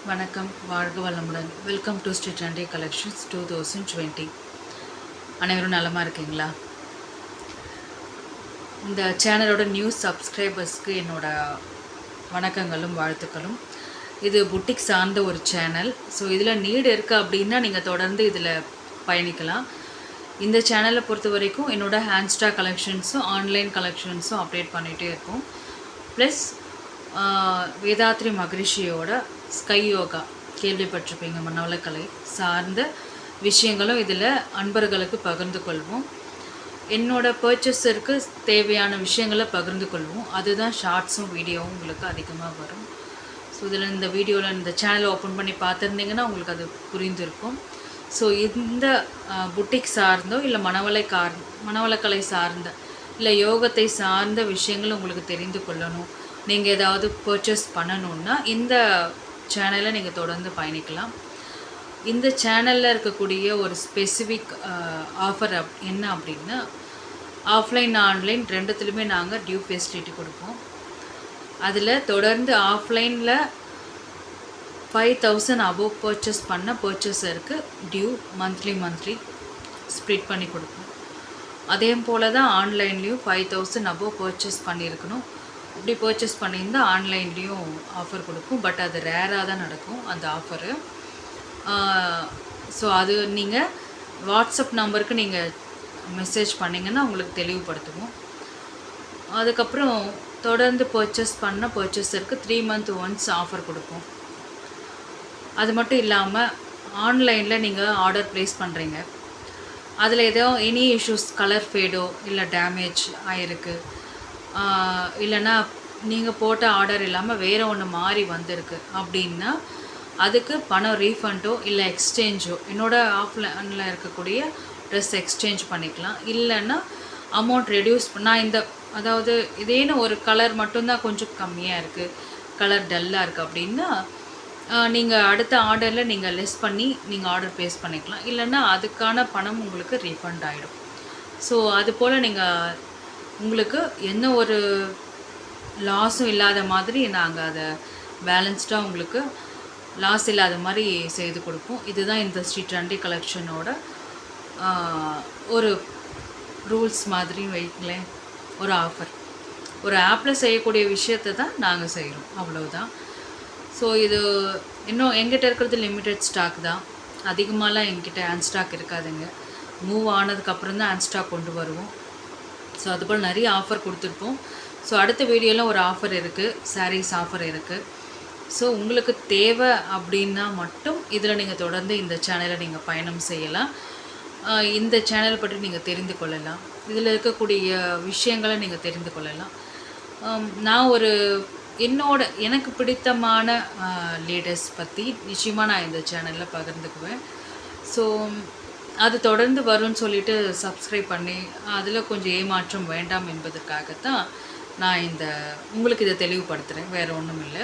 வணக்கம், வாழ்க வளமுடன். Welcome to Sri Trendy Collections 2020. அனைவரும் நலமாக இருக்கீங்களா? இந்த சேனலோட நியூ சப்ஸ்கிரைபர்ஸ்க்கு என்னோட வணக்கங்களும் வாழ்த்துக்களும். இது புட்டிக் சார்ந்த ஒரு சேனல். ஸோ இதில் நீடு இருக்குது அப்படின்னா நீங்கள் தொடர்ந்து இதில் பயணிக்கலாம். இந்த சேனலை பொறுத்த வரைக்கும் என்னோடய ஹேண்ட்ஸ்டா கலெக்ஷன்ஸும் ஆன்லைன் கலெக்ஷன்ஸும் அப்டேட் பண்ணிகிட்டே இருக்கும். ப்ளஸ் வேதாத்ரி மகரிஷியோட ஸ்கை யோகா கேள்விப்பட்டிருப்பீங்க, மனவளக்கலை சார்ந்த விஷயங்களும் இதில் அன்பர்களுக்கு பகிர்ந்து கொள்வோம். என்னோடய பர்ச்சேஸருக்கு தேவையான விஷயங்களை பகிர்ந்து கொள்வோம். அதுதான் ஷார்ட்ஸும் வீடியோவும் உங்களுக்கு அதிகமாக வரும். ஸோ இதில் இந்த வீடியோவில் இந்த சேனலை ஓப்பன் பண்ணி பார்த்துருந்தீங்கன்னா உங்களுக்கு அது புரிந்திருக்கும். ஸோ இந்த புட்டிக் சார்ந்தோ இல்லை மனவளக்கலை சார்ந்த இல்லை யோகத்தை சார்ந்த விஷயங்கள் உங்களுக்கு தெரிந்து கொள்ளணும், நீங்கள் ஏதாவது பர்ச்சேஸ் பண்ணணுன்னா இந்த சேனலை நீங்கள் தொடர்ந்து பயணிக்கலாம். இந்த சேனலில் இருக்கக்கூடிய ஒரு ஸ்பெசிஃபிக் ஆஃபர் என்ன அப்படின்னா, ஆஃப்லைன் ஆன்லைன் ரெண்டுத்துலையுமே நாங்கள் டியூ ஃபெசிலிட்டி கொடுப்போம். அதில் தொடர்ந்து ஆஃப்லைனில் 5,000 அபோவ் பர்ச்சேஸ் பண்ண பர்ச்சேஸருக்கு டியூ மந்த்லி ஸ்ப்ளிட் பண்ணி கொடுப்போம். அதே போல் தான் ஆன்லைன்லேயும் 5,000 அபோவ் பர்ச்சேஸ் பண்ணியிருக்கணும். இப்படி பர்ச்சேஸ் பண்ணியிருந்தால் ஆன்லைன்லேயும் ஆஃபர் கொடுக்கும். பட் அது ரேராக தான் நடக்கும் அந்த ஆஃபரு. ஸோ அது நீங்கள் வாட்ஸ்அப் நம்பருக்கு நீங்கள் மெசேஜ் பண்ணிங்கன்னா உங்களுக்கு தெளிவுபடுத்துவோம். அதுக்கப்புறம் தொடர்ந்து பர்ச்சேஸ் பண்ண பர்ச்சேஸருக்கு 3 month ஒன்ஸ் ஆஃபர் கொடுப்போம். அது மட்டும் இல்லாமல் ஆன்லைனில் நீங்கள் ஆர்டர் ப்ளேஸ் பண்ணுறீங்க, அதில் ஏதோ எனி இஷ்யூஸ், கலர் ஃபேடோ இல்லை டேமேஜ் ஆகிருக்கு, இல்லைன்னா நீங்கள் போட்ட ஆர்டர் இல்லாமல் வேறு ஒன்று மாறி வந்திருக்கு அப்படின்னா அதுக்கு பணம் ரீஃபண்டோ இல்லை எக்ஸ்சேஞ்சோ, என்னோடய ஆஃப்லைனில் இருக்கக்கூடிய ட்ரெஸ் எக்ஸ்சேஞ்ச் பண்ணிக்கலாம். இல்லைன்னா அமௌண்ட் ரெடியூஸ் நான் அதாவது இதேன்னு ஒரு கலர் மட்டும்தான் கொஞ்சம் கம்மியாக இருக்குது, கலர் டல்லாக இருக்குது அப்படின்னா நீங்கள் அடுத்த ஆர்டரில் நீங்கள் லெஸ் பண்ணி நீங்கள் ஆர்டர் ப்ளேஸ் பண்ணிக்கலாம். இல்லைன்னா அதுக்கான பணம் உங்களுக்கு ரீஃபண்ட் ஆகிடும். ஸோ அது போல் நீங்கள் உங்களுக்கு என்ன ஒரு லாஸும் இல்லாத மாதிரி நாங்கள் அதை பேலன்ஸ்டாக உங்களுக்கு லாஸ் இல்லாத மாதிரி செய்து கொடுப்போம். இதுதான் இந்த ஸ்ரீ ட்ரெண்டி கலெக்ஷனோட ஒரு ரூல்ஸ் மாதிரி வைங்களேன். ஒரு ஆஃபர், ஒரு ஆப்பில் செய்யக்கூடிய விஷயத்தை தான் நாங்கள் செய்கிறோம், அவ்வளவுதான். ஸோ இது இன்னும் எங்கிட்ட இருக்கிறது லிமிட்டட் ஸ்டாக் தான், அதிகமாகலாம் எங்கிட்ட ஹேண்ட் ஸ்டாக் இருக்காதுங்க. மூவ் ஆனதுக்கப்புறம் தான் ஹேண்ட் ஸ்டாக் கொண்டு வருவோம். ஸோ அதுபோல் நிறைய ஆஃபர் கொடுத்துருப்போம். ஸோ அடுத்த வீடியோவில் ஒரு ஆஃபர் இருக்குது, சாரீஸ் ஆஃபர் இருக்குது. ஸோ உங்களுக்கு தேவை அப்படின்னா மட்டும் இதில் நீங்கள் தொடர்ந்து இந்த சேனலை நீங்கள் பயணம் செய்யலாம். இந்த சேனலை பற்றி நீங்கள் தெரிந்து கொள்ளலாம், இதில் இருக்கக்கூடிய விஷயங்களை நீங்கள் தெரிந்து கொள்ளலாம். நான் எனக்கு பிடித்தமான லீடர்ஸ் பற்றி நிச்சயமாக நான் இந்த சேனலில் பகிர்ந்துக்குவேன். ஸோ அது தொடர்ந்து வரும்னு சொல்லிட்டு சப்ஸ்கிரைப் பண்ணி அதில் கொஞ்சம் ஏமாற்றம் வேண்டாம் என்பதற்காகத்தான் நான் உங்களுக்கு இதை தெளிவுபடுத்துகிறேன், வேறு ஒன்றும் இல்லை.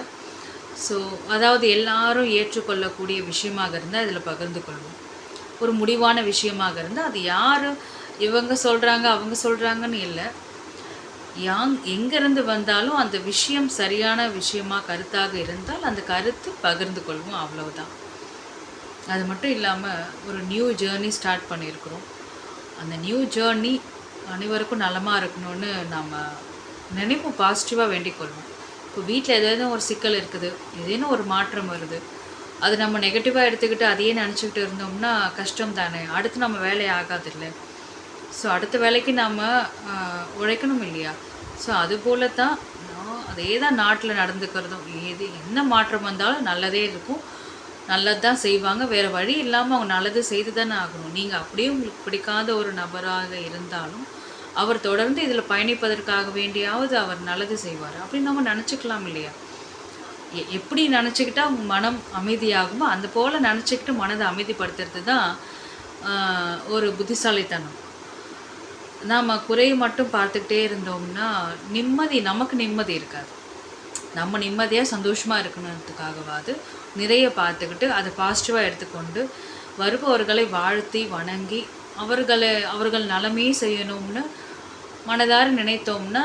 ஸோ அதாவது எல்லாரும் ஏற்றுக்கொள்ளக்கூடிய விஷயமாக இருந்தால் இதில் பகிர்ந்து கொள்வோம். ஒரு முடிவான விஷயமாக இருந்தால் அது யார் இவங்க சொல்கிறாங்க அவங்க சொல்கிறாங்கன்னு இல்லை, எங்கேருந்து வந்தாலும் அந்த விஷயம் சரியான விஷயமாக கருத்தாக இருந்தால் அந்த கருத்து பகிர்ந்து கொள்வோம், அவ்வளவுதான். அது மட்டும் இல்லாமல் ஒரு நியூ ஜேர்னி ஸ்டார்ட் பண்ணியிருக்கிறோம். அந்த நியூ ஜேர்னி அனைவருக்கும் நலமாக இருக்கணும்னு நம்ம நினைப்போம், பாசிட்டிவாக வேண்டிக் கொள்வோம். இப்போ வீட்டில் ஏதேனும் ஒரு சிக்கல் இருக்குது, ஏதேனும் ஒரு மாற்றம் வருது, அது நம்ம நெகட்டிவாக எடுத்துக்கிட்டு அதையே நினச்சிக்கிட்டு இருந்தோம்னா கஷ்டம் தானே, அடுத்து நம்ம வேலை ஆகாது இல்லை. ஸோ அடுத்த வேலைக்கு நம்ம உழைக்கணும் இல்லையா? ஸோ அதுபோல தான் அதே தான் நாட்டில் நடந்துக்கிறதும். என்ன மாற்றம் வந்தாலும் நல்லதே இருக்கும், நல்லது தான் செய்வாங்க, வேறு வழி இல்லாமல் அவங்க நல்லது செய்து தானே ஆகணும். நீங்கள் அப்படியே உங்களுக்கு பிடிக்காத ஒரு நபராக இருந்தாலும் அவர் தொடர்ந்து இதில் பயணிப்பதற்காக வேண்டியாவது அவர் நல்லது செய்வார் அப்படின்னு நம்ம நினச்சிக்கலாம் இல்லையா? எப்படி நினச்சிக்கிட்டால் அவங்க மனம் அமைதியாகுமோ அந்த போல் நினச்சிக்கிட்டு மனதை அமைதிப்படுத்துறது தான் ஒரு புத்திசாலித்தனம். நாம் குறையை மட்டும் பார்த்துக்கிட்டே இருந்தோம்னா நமக்கு நிம்மதி இருக்காது. நம்ம நிம்மதியாக சந்தோஷமாக இருக்கணுன்றதுக்காகவாது நிறைய பார்த்துக்கிட்டு அதை பாசிட்டிவாக எடுத்துக்கொண்டு வருபவர்களை வாழ்த்தி வணங்கி அவர்கள் நலமே செய்யணும்னு மனதார நினைத்தோம்னா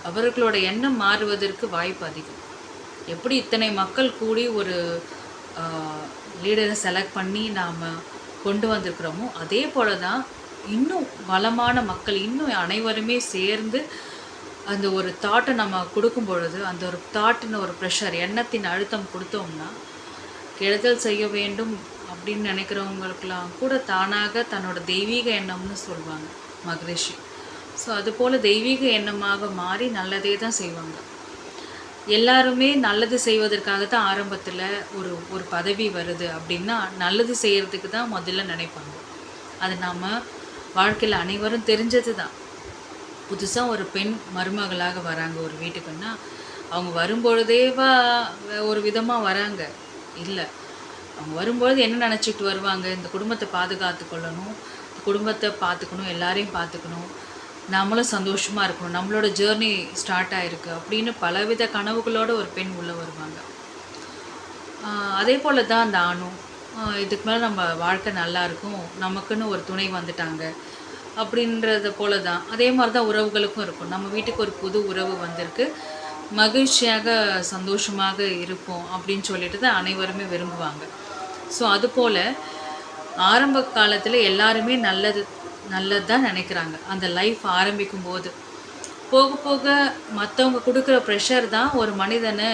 அவர்களோட எண்ணம் மாறுவதற்கு வாய்ப்பு அதிகம். எப்படி இத்தனை மக்கள் கூடி ஒரு லீடரை செலக்ட் பண்ணி நாம் கொண்டு வந்திருக்கிறோமோ அதே போல தான் இன்னும் வளமான மக்கள் இன்னும் அனைவருமே சேர்ந்து அந்த ஒரு தாட்டை நம்ம கொடுக்கும் பொழுது அந்த ஒரு தாட்டின் ஒரு ப்ரெஷர் எண்ணத்தின் அழுத்தம் கொடுத்தோம்னா கெடுதல் செய்ய வேண்டும் அப்படின்னு நினைக்கிறவங்களுக்கெல்லாம் கூட தானாக தன்னோட தெய்வீக எண்ணம்னு சொல்லுவாங்க மகரிஷி. ஸோ அதுபோல் தெய்வீக எண்ணமாக மாறி நல்லதே தான் செய்வாங்க. எல்லாருமே நல்லது செய்வதற்காக தான் ஆரம்பத்தில் ஒரு பதவி வருது அப்படின்னா நல்லது செய்கிறதுக்கு தான் முதல்ல நினைப்பாங்க. அது நாம் வாழ்க்கையில் அனைவரும் தெரிஞ்சது தான். புதுசாக ஒரு பெண் மருமகளாக வராங்க ஒரு வீட்டுக்குன்னா அவங்க வரும்பொழுதேவா ஒரு விதமாக வராங்க இல்லை. அவங்க வரும்பொழுது என்ன நினச்சிக்கிட்டு வருவாங்க, இந்த குடும்பத்தை பாதுகாத்து கொள்ளணும், குடும்பத்தை பார்த்துக்கணும், எல்லாரையும் பார்த்துக்கணும், நம்மளும் சந்தோஷமாக இருக்கணும், நம்மளோட ஜேர்னி ஸ்டார்ட் ஆகிருக்கு அப்படின்னு பலவித கனவுகளோடு ஒரு பெண் உள்ளே வருவாங்க. அதே போல் தான் அந்த ஆணும் இதுக்கு மேலே நம்ம வாழ்க்கை நல்லாயிருக்கும், நமக்குன்னு ஒரு துணை வந்துட்டாங்க அப்படின்றத போல தான். அதே மாதிரி தான் உறவுகளுக்கும் இருக்கும். நம்ம வீட்டுக்கு ஒரு புது உறவு வந்திருக்கு, மகிழ்ச்சியாக சந்தோஷமாக இருப்போம் அப்படின்னு சொல்லிட்டு தான் அனைவருமே விரும்புவாங்க. ஸோ அதுபோல் ஆரம்ப காலத்தில் எல்லாருமே நல்லது தான் நினைக்கிறாங்க. அந்த லைஃப் ஆரம்பிக்கும் போது போக போக மற்றவங்க கொடுக்குற ப்ரெஷர் தான் ஒரு மனிதனை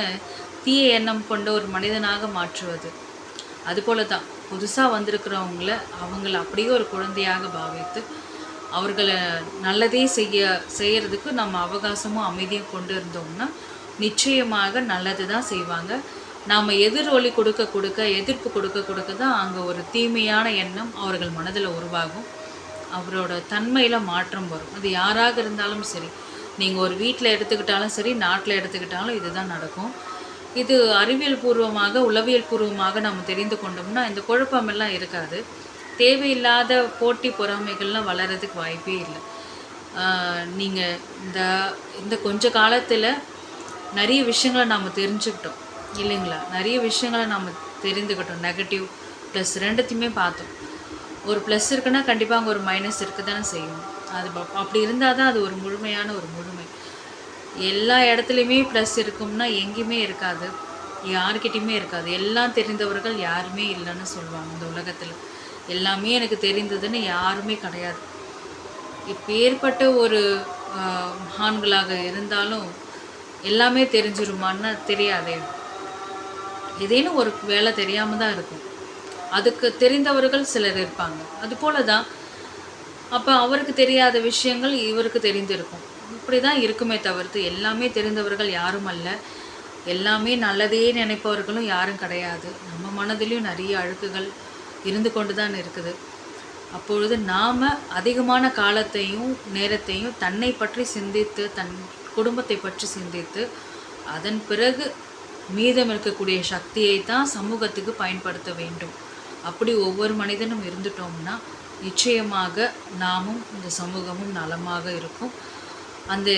தீய எண்ணம் கொண்ட ஒரு மனிதனாக மாற்றுவது. அதுபோல தான் புதுசாக வந்திருக்கிறவங்கள அவங்கள அப்படியே ஒரு குழந்தையாக பாவித்து அவர்களை நல்லதே செய்யறதுக்கு நம்ம அவகாசமும் அமைதியும் கொண்டு இருந்தோம்னா நிச்சயமாக நல்லது தான் செய்வாங்க. நாம் எதிரொலி கொடுக்க எதிர்ப்பு கொடுக்க தான் அங்கே ஒரு தீமையான எண்ணம் அவர்கள் மனதில் உருவாகும். அவரோட தன்மையில் மாற்றம் வரும். அது யாராக இருந்தாலும் சரி, நீங்கள் ஒரு வீட்டில் எடுத்துக்கிட்டாலும் சரி, நாட்டில் எடுத்துக்கிட்டாலும் இதுதான் நடக்கும். இது அறிவியல் பூர்வமாக உளவியல் பூர்வமாக நம்ம தெரிந்து கொண்டோம்னா இந்த குழப்பமெல்லாம் இருக்காது. தேவையில்லாத போட்டி பொறாமைகள்லாம் வளர்கிறதுக்கு வாய்ப்பே இல்லை. நீங்கள் இந்த கொஞ்ச காலத்தில் நிறைய விஷயங்களை நாம் தெரிஞ்சுக்கிட்டோம் இல்லைங்களா? நிறைய விஷயங்களை நம்ம தெரிந்துக்கிட்டோம். நெகட்டிவ் ப்ளஸ் ரெண்டுத்தையுமே பார்த்தோம். ஒரு ப்ளஸ் இருக்குன்னா கண்டிப்பாக அங்கே ஒரு மைனஸ் இருக்க தானே செய்யும். அது அப்படி இருந்தால் தான் அது ஒரு முழுமையான ஒரு முழுமை. எல்லா இடத்துலையுமே ப்ளஸ் இருக்கும்னா எங்கேயுமே இருக்காது, யாருக்கிட்டையுமே இருக்காது. எல்லாம் தெரிந்தவர்கள் யாருமே இல்லைன்னு சொல்லுவாங்க இந்த உலகத்தில். எல்லாமே எனக்கு தெரிந்ததுன்னு யாருமே கிடையாது. இப்போ ஏற்பட்ட ஒரு மகான்களாக இருந்தாலும் எல்லாமே தெரிஞ்சிருமான்னு தெரியாதே. ஏதேனும் ஒரு வேலை தெரியாமல் தான் இருக்கும். அதுக்கு தெரிந்தவர்கள் சிலர் இருப்பாங்க. அதுபோல தான் அப்போ அவருக்கு தெரியாத விஷயங்கள் இவருக்கு தெரிந்திருக்கும். இப்படி தான் இருக்குமே தவிர்த்து எல்லாமே தெரிந்தவர்கள் யாரும் அல்ல. எல்லாமே நல்லதே நினைப்பவர்களும் யாரும் கிடையாது. நம்ம மனதிலையும் நிறைய அழுக்குகள் இருந்து கொண்டு தான் இருக்குது. அப்பொழுது நாம் அதிகமான காலத்தையும் நேரத்தையும் தன்னை பற்றி சிந்தித்து தன் குடும்பத்தை பற்றி சிந்தித்து அதன் பிறகு மீதம் இருக்கக்கூடிய சக்தியை தான் சமூகத்துக்கு பயன்படுத்த வேண்டும். அப்படி ஒவ்வொரு மனிதனும் இருந்துட்டோம்னா நிச்சயமாக நாமும் இந்த சமூகமும் நலமாக இருக்கும். அந்த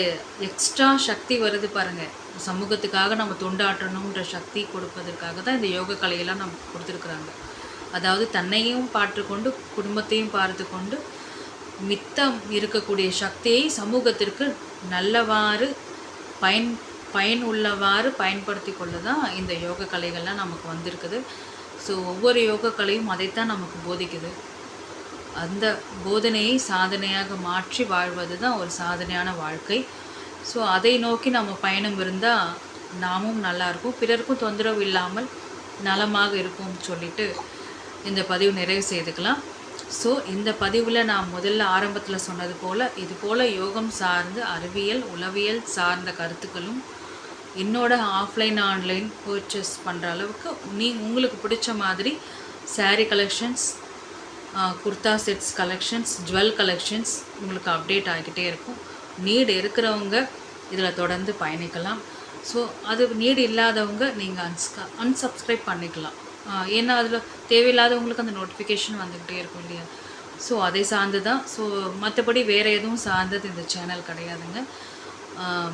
எக்ஸ்ட்ரா சக்தி வருது பாருங்கள், சமூகத்துக்காக நம்ம தொண்டாற்றணுன்ற சக்தி கொடுப்பதற்காக தான் இந்த யோக கலையெல்லாம் நமக்கு கொடுத்துருக்குறாங்க. அதாவது தன்னையும் பார்த்துக்கொண்டு குடும்பத்தையும் பார்த்து கொண்டு மித்தம் இருக்கக்கூடிய சக்தியை சமூகத்திற்கு நல்லவாறு பயன் உள்ளவாறு பயன்படுத்தி கொள்ள தான் இந்த யோக கலைகள்லாம் நமக்கு வந்திருக்குது. ஸோ ஒவ்வொரு யோக கலையும் அதைத்தான் நமக்கு போதிக்குது. அந்த போதனையை சாதனையாக மாற்றி வாழ்வது தான் ஒரு சாதனையான வாழ்க்கை. ஸோ அதை நோக்கி நம்ம பயணம் இருந்தால் நாமும் நல்லாயிருக்கும், பிறருக்கும் தொந்தரவு இல்லாமல் நலமாக இருப்போம்னு சொல்லிட்டு இந்த பதிவு நிறைவு செய்துக்கலாம். ஸோ இந்த பதிவில் நான் முதல்ல ஆரம்பத்தில் சொன்னது போல் இது போல் யோகம் சார்ந்து அறிவியல் உளவியல் சார்ந்த கருத்துக்களும் என்னோட ஆஃப்லைன் ஆன்லைன் பர்ச்சேஸ் பண்ணுற அளவுக்கு உங்களுக்கு பிடிச்ச மாதிரி sari collections, kurta sets collections, jewel collections உங்களுக்கு அப்டேட் ஆகிக்கிட்டே இருக்கும். நீடு இருக்கிறவங்க இதில் தொடர்ந்து பயணிக்கலாம். ஸோ அது நீடு இல்லாதவங்க நீங்கள் அன்சப்ஸ்கிரைப் பண்ணிக்கலாம். ஏன்னா அதில் தேவையில்லாதவங்களுக்கு அந்த நோட்டிஃபிகேஷன் வந்துக்கிட்டே இருக்கும் இல்லையா? ஸோ அதை சார்ந்து தான். ஸோ மற்றபடி வேறு எதுவும் சார்ந்தது இந்த சேனல் கிடையாதுங்க.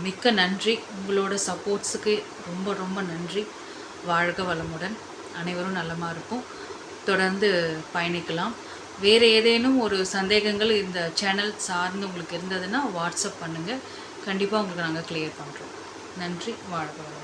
மிக்க நன்றி. உங்களோட சப்போர்ட்ஸுக்கு ரொம்ப ரொம்ப நன்றி. வாழ்க வளமுடன். அனைவரும் நலமாக இருப்போம். தொடர்ந்து பயணிக்கலாம். வேறு ஏதேனும் ஒரு சந்தேகங்கள் இந்த சேனல் சார்ந்து உங்களுக்கு இருந்ததுன்னா வாட்ஸ்அப் பண்ணுங்கள். கண்டிப்பாக உங்களுக்கு நாங்கள் கிளியர் பண்ணுறோம். நன்றி. வாழ்க வளமுடன்.